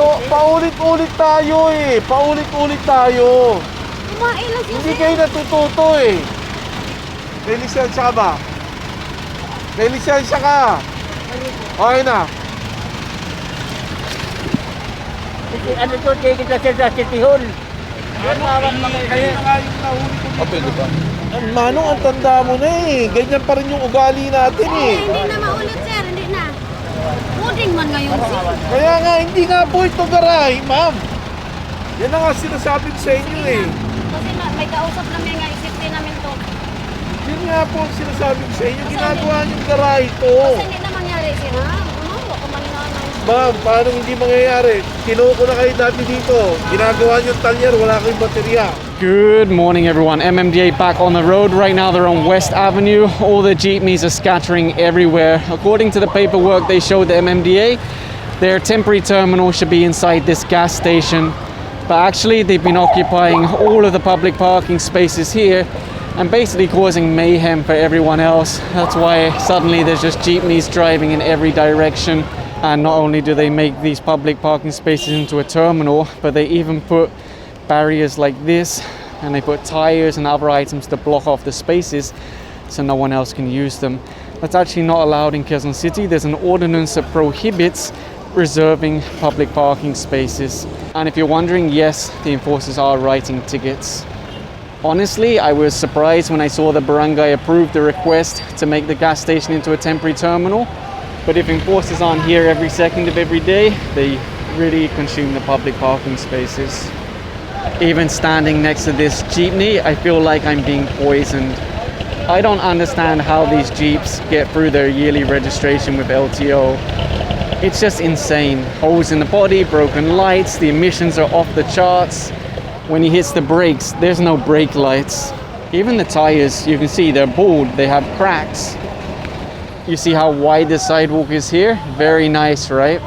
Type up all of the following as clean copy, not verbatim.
So, paulit-ulit tayo eh. Paulit-ulit tayo. Kumain lang siya, Hindi sir. kayo natututo eh. May lisensya ka ba? May lisensya ka. Okay na. Ano to, take it sa City Hall. Kaya nga yung nahuli ko dito. Manong, ang tanda mo na eh. Ganyan pa rin yung ugali natin eh. Hindi na maulit, sir. Hindi na. Puding man ngayon, sir. Kaya nga, hindi nga po ito garay, ma'am. Yan ang nga sinasabi ko sa inyo eh. Kasi may kausap namin nga, isipin namin to. Yun nga po ang sinasabi ko sa inyo. Ginagawa niyong garay ito. Kasi hindi na mangyari, sir, ha? Ano? Ako maninanay. Ma'am, paano hindi mangyayari? Kinuko na kayo dati dito. Ginagawa niyong talyer, wala kayong baterya. Good morning, everyone. MMDA back on the road. Right now they're on West Avenue. All the jeepneys are scattering everywhere. According to the paperwork they showed the MMDA, their temporary terminal should be inside this gas station. But actually they've been occupying all of the public parking spaces here and basically causing mayhem for everyone else. That's why suddenly there's just jeepneys driving in every direction. And not only do they make these public parking spaces into a terminal, but they even put barriers like this, and they put tires and other items to block off the spaces so no one else can use them. That's actually not allowed in Quezon City. There's an ordinance that prohibits reserving public parking spaces. And if you're wondering, yes, the enforcers are writing tickets. Honestly, I was surprised when I saw the barangay approve the request to make the gas station into a temporary terminal. But if enforcers aren't here every second of every day, they really consume the public parking spaces. Even standing next to this jeepney, I feel like I'm being poisoned. I don't understand how these jeeps get through their yearly registration with LTO. It's just insane. Holes in the body, broken lights, the emissions are off the charts. When he hits the brakes, there's no brake lights. Even the tires, you can see they're bald, they have cracks. You see how wide the sidewalk is here? Very nice, right?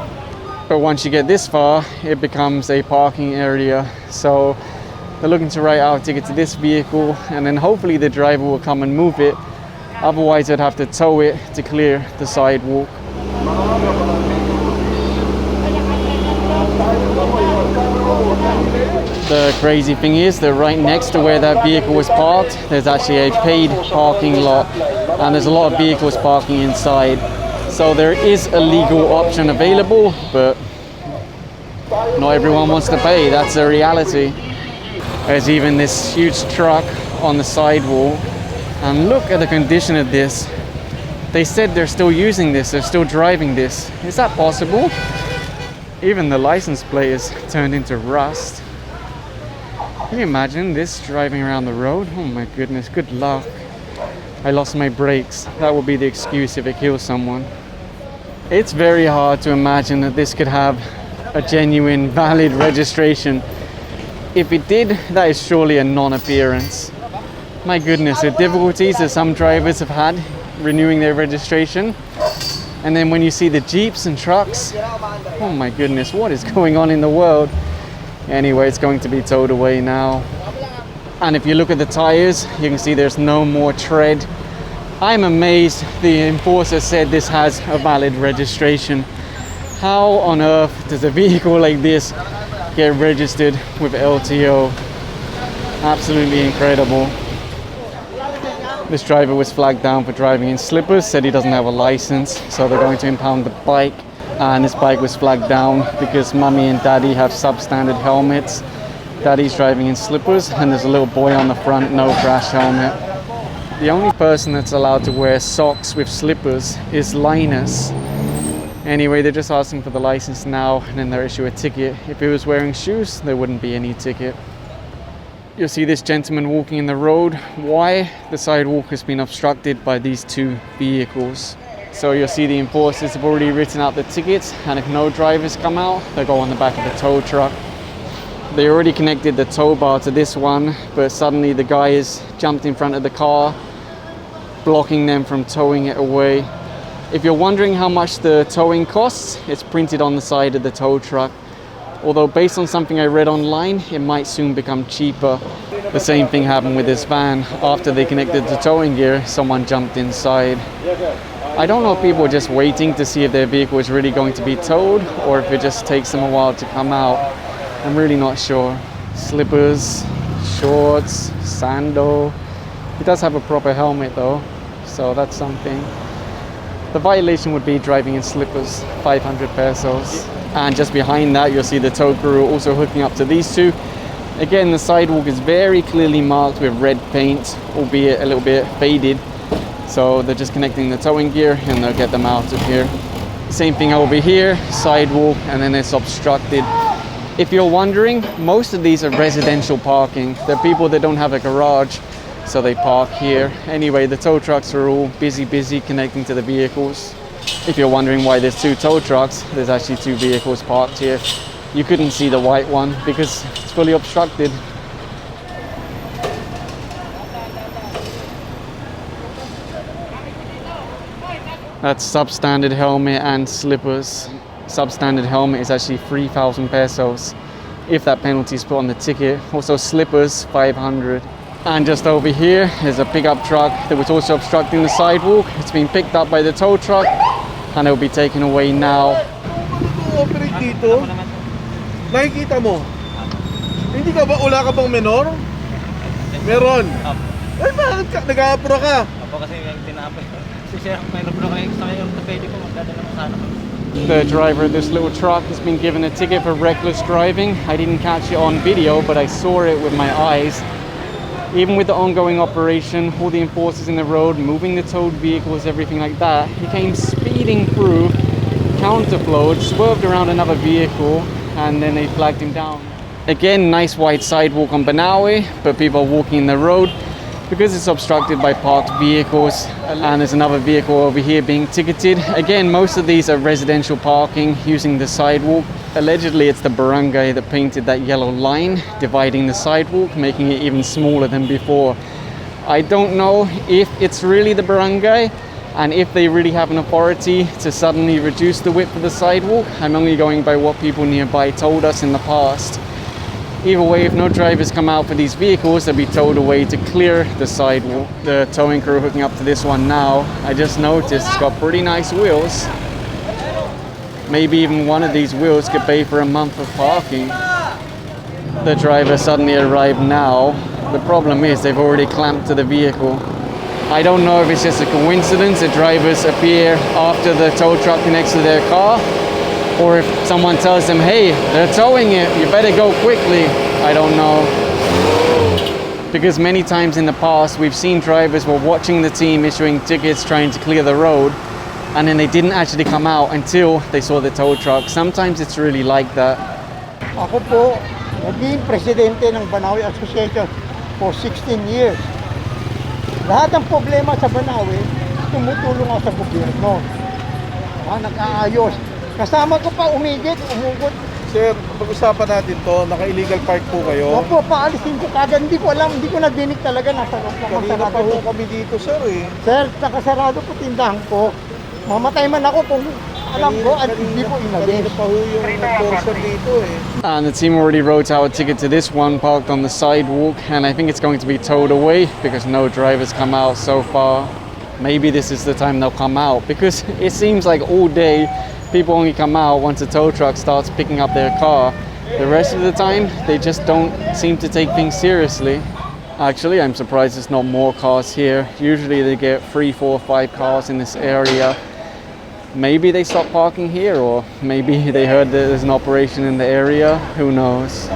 But once you get this far, it becomes a parking area. So they're looking to write out a ticket to this vehicle, and then hopefully the driver will come and move it. Otherwise, I'd have to tow it to clear the sidewalk. The crazy thing is that right next to where that vehicle was parked, there's actually a paid parking lot, and there's a lot of vehicles parking inside. So there is a legal option available, but not everyone wants to pay. That's the reality. There's even this huge truck on the sidewalk, and look at the condition of this. They said they're still using this, they're still driving this. Is that possible? Even the license plate is turned into rust. Can you imagine this driving around the road? Oh my goodness, good luck. I lost my brakes. That would be the excuse if it kills someone. It's very hard to imagine that this could have a genuine, valid registration. If it did, that is surely a non-appearance. My goodness, the difficulties that some drivers have had renewing their registration. And then when you see the jeeps and trucks, oh my goodness, what is going on in the world? Anyway, it's going to be towed away now. And if you look at the tires, you can see there's no more tread. I'm amazed the enforcer said this has a valid registration. How on earth does a vehicle like this get registered with LTO? Absolutely incredible. This driver was flagged down for driving in slippers, said he doesn't have a license, so they're going to impound the bike. And this bike was flagged down because mummy and daddy have substandard helmets. Daddy's driving in slippers, and there's a little boy on the front, no crash helmet. The only person that's allowed to wear socks with slippers is Linus. Anyway, they're just asking for the license now, and then they'll issue a ticket. If he was wearing shoes, there wouldn't be any ticket. You'll see this gentleman walking in the road. Why? The sidewalk has been obstructed by these two vehicles. So you'll see the enforcers have already written out the tickets, and if no drivers come out, they'll go on the back of the tow truck. They already connected the tow bar to this one, but suddenly the guy has jumped in front of the car, blocking them from towing it away. If you're wondering how much the towing costs, it's printed on the side of the tow truck. Although based on something I read online, it might soon become cheaper. The same thing happened with this van. After they connected the towing gear, someone jumped inside. I don't know if people are just waiting to see if their vehicle is really going to be towed or if it just takes them a while to come out. I'm really not sure. Slippers, shorts, sandal. He does have a proper helmet though, so that's something. The violation would be driving in slippers, 500 pesos. And just behind that, you'll see the tow crew also hooking up to these two. Again, the sidewalk is very clearly marked with red paint, albeit a little bit faded. So they're just connecting the towing gear and they'll get them out of here. Same thing over here, sidewalk, and then it's obstructed. If you're wondering, most of these are residential parking. They're people that don't have a garage, so they park here. Anyway, the tow trucks are all busy connecting to the vehicles. If you're wondering why there's two tow trucks, there's actually two vehicles parked here. You couldn't see the white one because it's fully obstructed. That's substandard helmet and slippers. Substandard helmet is actually 3,000 pesos if that penalty is put on the ticket. Also slippers, 500. And just over here is a pickup truck that was also obstructing the sidewalk. It's been picked up by the tow truck and it will be taken away now. Operate dito? Nakikita mo? Hindi ka ba, wala ka bang menor? Meron. Ay, bakit ka? Nag-aapura ka? Apo kasi yung tinapay. Kasi siya, may nablo kayo sa ngayon, pwede ko magdadala mo sana. The driver of this little truck has been given a ticket for reckless driving. I didn't catch it on video, but I saw it with my eyes. Even with the ongoing operation, all the enforcers in the road, moving the towed vehicles, everything like that, he came speeding through, counterflowed, swerved around another vehicle, and then they flagged him down. Again, nice wide sidewalk on Banawe, but people are walking in the road because it's obstructed by parked vehicles. And there's another vehicle over here being ticketed. Again, most of these are residential parking using the sidewalk. Allegedly, it's the barangay that painted that yellow line dividing the sidewalk, making it even smaller than before. I don't know if it's really the barangay and if they really have an authority to suddenly reduce the width of the sidewalk. I'm only going by what people nearby told us in the past. Either way, if no drivers come out for these vehicles, they'll be towed away to clear the sidewalk. The towing crew hooking up to this one now. I just noticed it's got pretty nice wheels. Maybe even one of these wheels could pay for a month of parking. The driver suddenly arrived now. The problem is they've already clamped to the vehicle. I don't know if it's just a coincidence that drivers appear after the tow truck connects to their car, or if someone tells them, hey, they're towing it, you better go quickly. I don't know. Because many times in the past, we've seen drivers were watching the team issuing tickets, trying to clear the road, and then they didn't actually come out until they saw the tow truck. Sometimes it's really like that. Ako po, naging presidente ng Banawe Association for 16 years. Lahat ng problema sa Banawe, tumutulong ako sa gobyerno. Nag-aayos. Kasama ko pa umigit, umugot. Sir, pag-usapan natin to, naka-illegal park po kayo. Opo, paalisin ko kagad. Hindi ko alam, hindi ko nadinig talaga. Nasa Kanina pa ho kami dito, sir eh. Sir, nakasarado po tindahan ko. Mamatay man ako kung alam ko at hindi ko inalis. Kanina pa ho yung enforcer dito eh. And the team already wrote out a ticket to this one parked on the sidewalk, and I think it's going to be towed away because no drivers come out so far. Maybe this is the time they'll come out, because it seems like all day people only come out once a tow truck starts picking up their car. The rest of the time, they just don't seem to take things seriously. Actually, I'm surprised there's not more cars here. Usually they get 3, 4, 5 cars in this area. Maybe they stopped parking here, or maybe they heard that there's an operation in the area. Who knows?